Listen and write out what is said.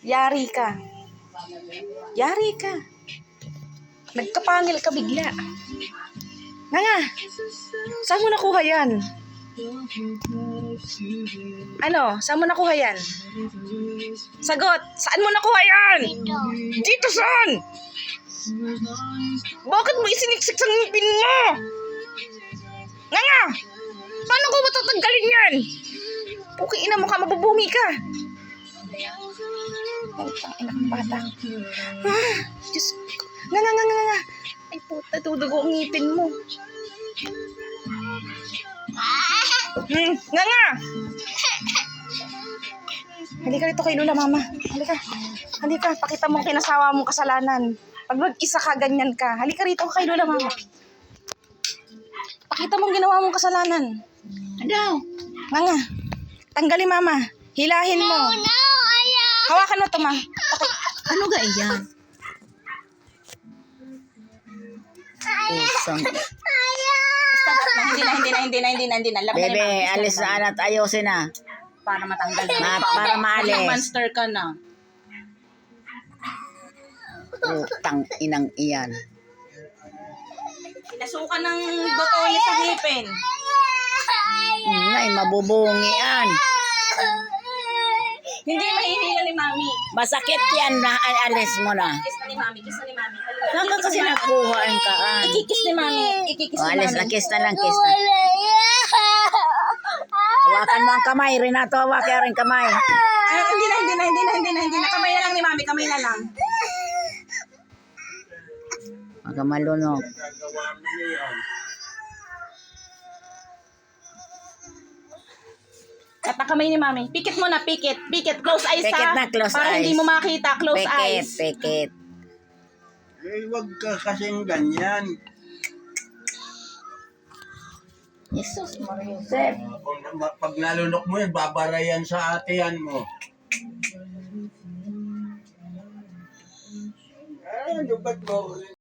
Yari ka. Yari ka. Nagkapangil ka bigla. Nga. Saan mo nakuha yan? Ano? Saan mo nakuha yan? Sagot! Saan mo nakuha yan? Dito saan? Bakit mo isiniksik sa ngipin mo? Nga! Paano ko matatanggalin yan? Puking ina mo ka, mabubumi ka. Ay, ina kang bata. Diyos ko. Nga. Ay puta, dudugo ang ngipin mo. Nga. Halika rito kay Lola, mama. Halika, pakita mo kinasawa mong kasalanan. Pag mag-isa ka, ganyan ka. Halika rito kay Lola, mama. Pakita mong ginawa mong kasalanan. Ano? Nga. Tanggalin, mama. Hilahin mo. No, ayaw. Hawakan mo to, ma. Ano ga iyan? Pusang. Hindi na. Laban Bebe, alis na at ayusin na. Para matanggal Para maalis. Monster ka na. Utang inang iyan. Pinasukan ng buto niya sa ngipin. Ngay, mabubungian. Hindi mahihila ni Mami. Masakit yan na alis mo na. Kiss na ni Mami. Saan ka kasi nakuha ang kaan? Ikikis ni Mami. Ikikis ni Alis na, Mami. kiss na lang, kiss na. Hawakan mo ang kamay, Renato, hawakan rin kamay. Hindi na. Kamay na lang ni Mami. Kamay na lang. Huwag ka malunok. Kamay ni Mami. Pikit mo na, pikit. Close eyes Pikit ha. na, close Para eyes. hindi mo makita. Close eyes. Pikit. Eh, wag ka kasing ganyan. Jesus, Maria Joseph. Pag nalunok mo yan, babarayan sa atiyan mo. Ano ba't mo?